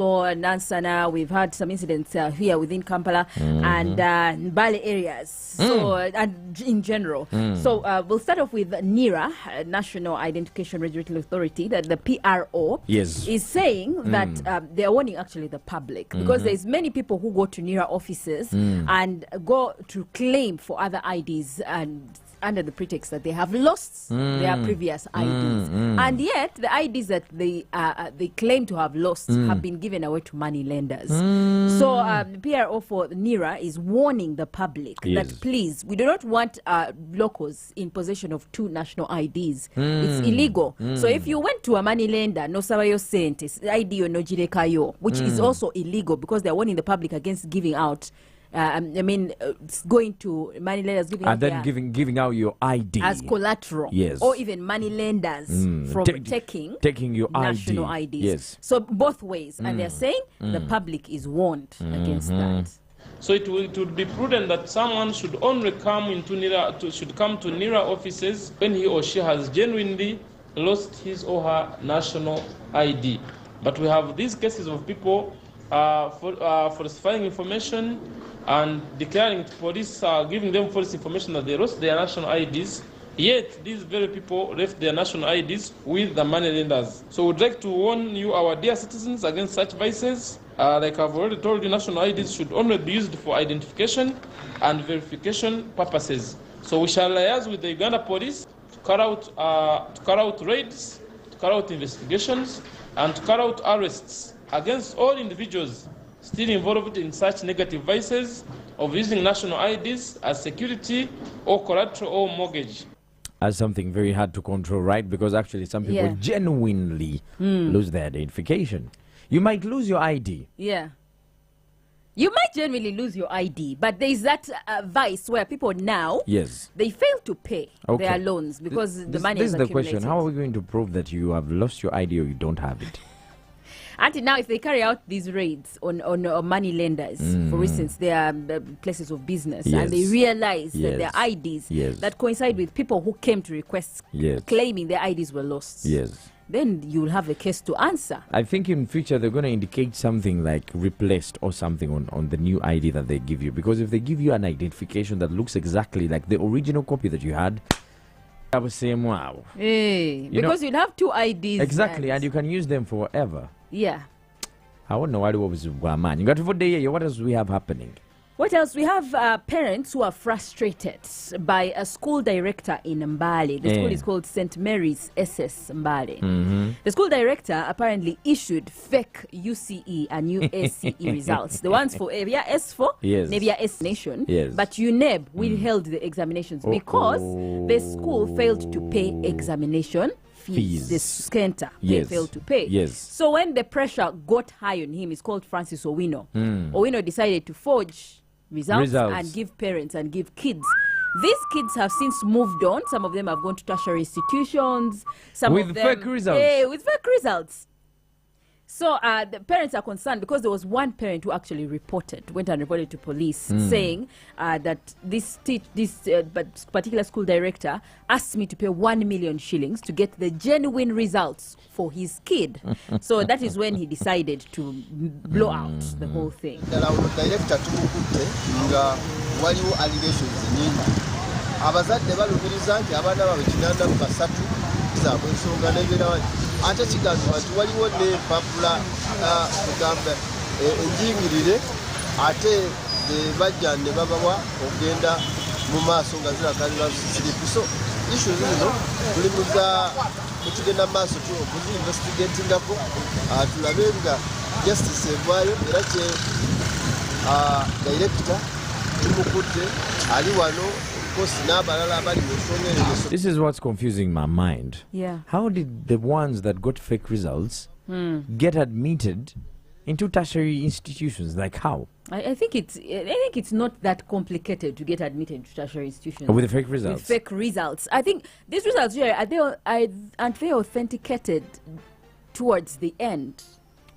or Nansana. We've had some incidents here within Kampala and Mbale areas. So, and in general. So, we'll start off with NIRA, National Identification Regulatory Authority, that the PRO is saying that they are warning actually the public because there's many people who go to NIRA offices and go to claim for other IDs and under the pretext that they have lost their previous IDs. And yet, the IDs that they claim to have lost have been given away to money lenders. So, the PRO for NIRA is warning the public that please, we do not want locals in possession of two national IDs. It's illegal. So, if you went to a money lender, no sabayo sentes, ID or no jirekayo, which is also illegal because they're warning the public against giving out going to money lenders giving out your ID as collateral, or even money lenders from taking your national IDs. So both ways, and they're saying the public is warned against that. So it would be prudent that someone should only come to NIRA offices when he or she has genuinely lost his or her national ID. But we have these cases of people falsifying information and declaring to police, giving them false information that they lost their national IDs, yet these very people left their national IDs with the money lenders. So we'd like to warn you, our dear citizens, against such vices. Like I've already told you, national IDs should only be used for identification and verification purposes. So we shall liaise with the Uganda police to carry out raids, to carry out investigations, and to carry out arrests against all individuals still involved in such negative vices of using national IDs as security or collateral or mortgage. As something very hard to control, right? Because actually some people genuinely lose their identification. You might lose your ID. Yeah. You might genuinely lose your ID, but there is that vice where people now, they fail to pay their loans because the money is accumulated. This is the question. How are we going to prove that you have lost your ID or you don't have it? Until now, if they carry out these raids on money lenders, for instance, they are places of business, and they realize that their IDs that coincide with people who came to request claiming their IDs were lost, then you will have a case to answer. I think in future they're going to indicate something like replaced or something on the new ID that they give you. Because if they give you an identification that looks exactly like the original copy that you had, I was saying, wow. Because you'd have two IDs. Exactly, and you can use them forever. Yeah. I don't know what was man. You got to what else we have happening? What else? We have parents who are frustrated by a school director in Mbale. The school is called St. Mary's SS Mbale. The school director apparently issued fake UCE and UACE results. The ones for Area S4, Nebia S Nation, but UNEB withheld the examinations because the school failed to pay examination fees. The center they failed to pay. So when the pressure got high on him, it's called Francis Owino. Owino decided to forge results and give parents and give kids. These kids have since moved on. Some of them have gone to tertiary institutions. Some with of them, fake results. With fake results. So the parents are concerned because there was one parent who actually went and reported to police saying that this particular school director asked me to pay 1 million shillings to get the genuine results for his kid. So that is when he decided to blow out the whole thing. Ate kigamba nti waliwo n'empapula kugamba enjingirire ate bajja ne babawa okugenda mu maaso nga zirakalira siripu. So issues zino tuli mukigenda mu maaso okuzinvestigatingako tulabe nga justice evaayo era kye director tumukutte ali wano. This is what's confusing my mind. Yeah. How did the ones that got fake results get admitted into tertiary institutions? Like how? I think it's not that complicated to get admitted to tertiary institutions. With the fake results? With fake results. I think these results here, aren't they authenticated towards the end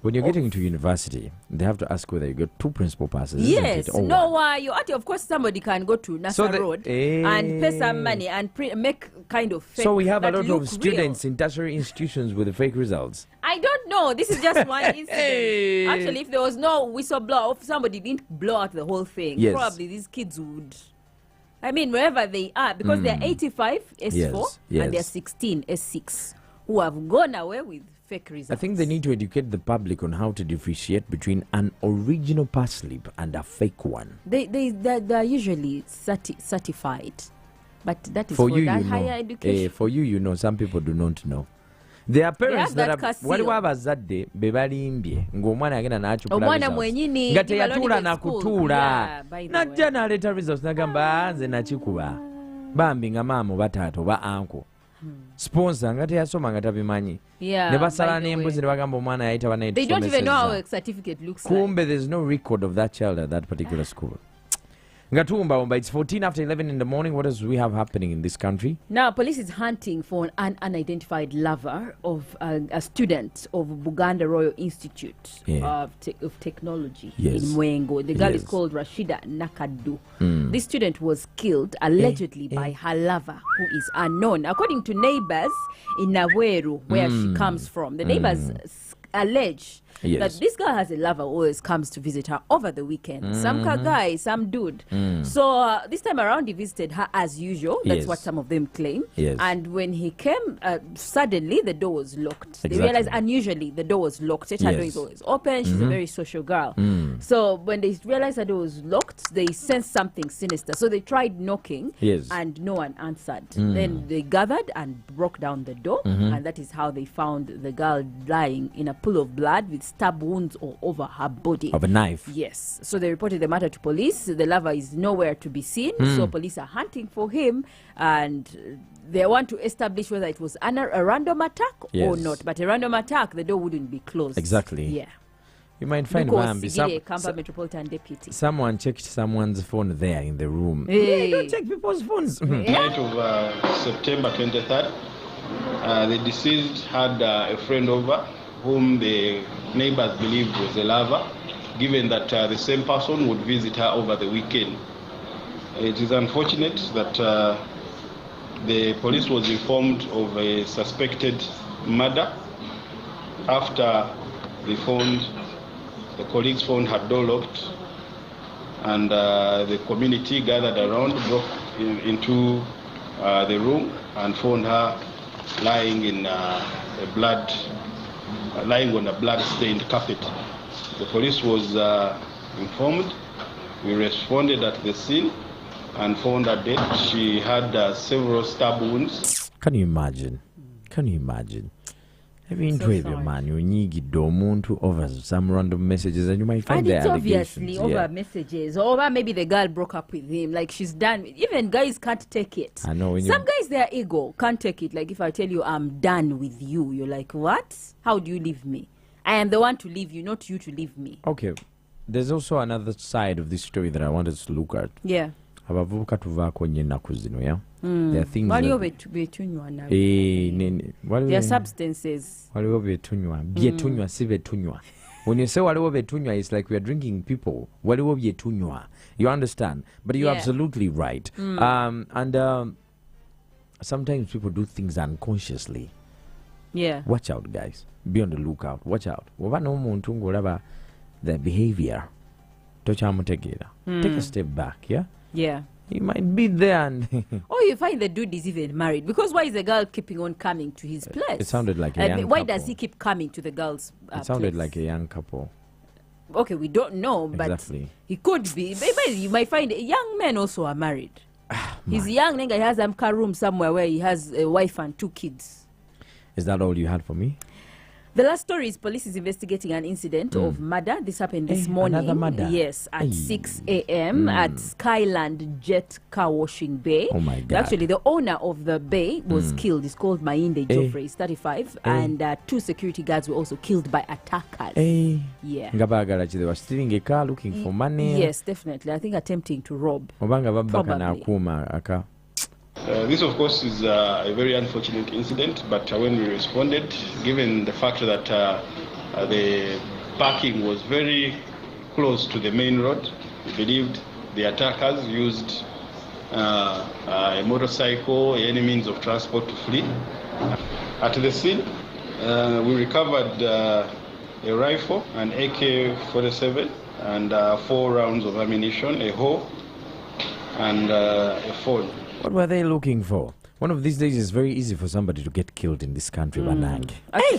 When you're getting to university, they have to ask whether you got 2 principal passes. Yes, isn't it? Or no, one. of course somebody can go to NASA Road and pay some money and make kind of fake. So we have a that lot look of students real. in tertiary institutions with the fake results. I don't know. This is just one incident. Actually, if there was no whistleblower, if somebody didn't blow out the whole thing, Yes. probably these kids would. I mean, wherever they are, because they're 85 S4 Yes, yes. and they're 16 S6, who have gone away with fake results. I think they need to educate the public on how to differentiate between an original pass slip and a fake one. They're usually certified, but that is For for you, that you higher know. education. For you know. Some people do not know. There are parents They have that that are casino. waliwo abazadde be balimbye ng'omwana agenda n'akyukula Omwana results. mwenyini, nga ndi balonde teyatuula be school. nakutuula Yeah, by the najja way. n'aleeta results n'agamba nze nakikuba bambi nga maama oba taata oba anko sponsor nga teyasoma nga tabimanyi Yeah, ne basala by the n'embuzi way. ne bagamba omwana yayita They don't even know how a certificate looks like. kumbe there's no record of that child at that particular school. Ngatuumba, it's 14 after 11 in the morning. What else we have happening in this country? Now, police is hunting for an unidentified lover of a student of Buganda Royal Institute of Technology in Mwengo. The girl is called Rashida Nakadu. This student was killed allegedly by her lover, who is unknown. According to neighbors in Naweru, where she comes from, the neighbors allege that this girl has a lover who always comes to visit her over the weekend. Some guy, some dude. So this time around, he visited her as usual. That's what some of them claim. And when he came, suddenly the door was locked. They realized unusually the door was locked. Her door is always open. She's a very social girl. So when they realized the door was locked, they sensed something sinister. So they tried knocking and no one answered. Then they gathered and broke down the door. And that is how they found the girl lying in a pool of blood with stab wounds all over her body. Of a knife. Yes. So they reported the matter to police. The lover is nowhere to be seen. So police are hunting for him and they want to establish whether it was a random attack or not. But a random attack, the door wouldn't be closed. Exactly. Yeah. You might find Metropolitan Deputy. Someone checked someone's phone there in the room. Hey. Don't check people's phones. Night of September 23rd, the deceased had a friend over whom the neighbors believed was a lover, given that the same person would visit her over the weekend. It is unfortunate that the police was informed of a suspected murder after the colleague's phone had door locked, and the community gathered around, broke into the room and found her lying in lying on a blood-stained carpet. The police was informed. We responded at the scene and found her dead. She had several stab wounds. Can you imagine? Can you imagine? Having so man, you need omuntu over some random messages and you might find the allegations. Obviously over messages, or maybe the girl broke up with him, like she's done. Even guys can't take it. I know. Some guys, their ego can't take it. Like if I tell you I'm done with you, you're like, what? How do you leave me? I am the one to leave you, not you to leave me. Okay. There's also another side of this story that I wanted to look at. Yeah. Abavubuka tuvaako nnyo ennaku zino, yeah? There are things waliwo betunywa nabo. There are substances. Waliwo betunywa. Byetunywa si betunywa. When you say waliwo betunywa, it's like we are drinking people. Waliwo byetunywa. You understand? But you're absolutely right. Sometimes people do things unconsciously. Yeah. Watch out, guys. Be on the lookout. Watch out. Woba n'omuntu ng'olaba the behavior. Tochamutegeera. Take a step back, yeah? Yeah. He might be there and... or you find the dude is even married. Because why is the girl keeping on coming to his place? It sounded like a young couple. Why does he keep coming to the girl's It sounded place? like a young couple. Okay, we don't know, but he could be. Maybe you might find young men also are married. He's young, nigga, he has a car room somewhere where he has a wife and 2 kids. Is that all you had for me? The last story is police is investigating an incident of murder. This happened this morning. Another murder? Yes, at 6 a.m. at Skyland Jet Car Washing Bay. Oh my God. Actually, the owner of the bay was killed. He's called Mainde Joffrey. He's 35. And 2 security guards were also killed by attackers. Yeah. They were stealing a car, looking for money. Yes, definitely. I think attempting to rob. Probably. This, of course, is a very unfortunate incident, but when we responded, given the fact that the parking was very close to the main road. We believed the attackers used a motorcycle, any means of transport to flee. At the scene, we recovered a rifle, an AK-47, and 4 rounds of ammunition, a hoe, and a phone. What were they looking for? One of these days, it's very easy for somebody to get killed in this country, Banang.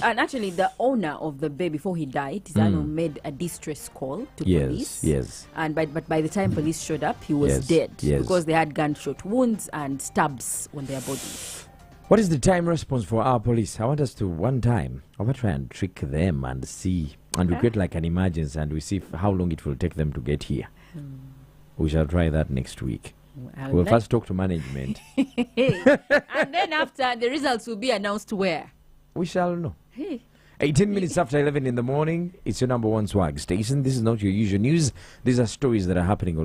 And actually, the owner of the bay, before he died, Zano made a distress call to police. Yes. And but by the time police showed up, he was dead because they had gunshot wounds and stabs on their bodies. What is the time response for our police? I want us to one time, I want to try and trick them and see, and we create like an emergency and we see how long it will take them to get here. We shall try that next week. We'll first talk to management. And then after, the results will be announced where? We shall know. 18 minutes after 11 in the morning, it's your number one swag station. This is not your usual news. These are stories that are happening.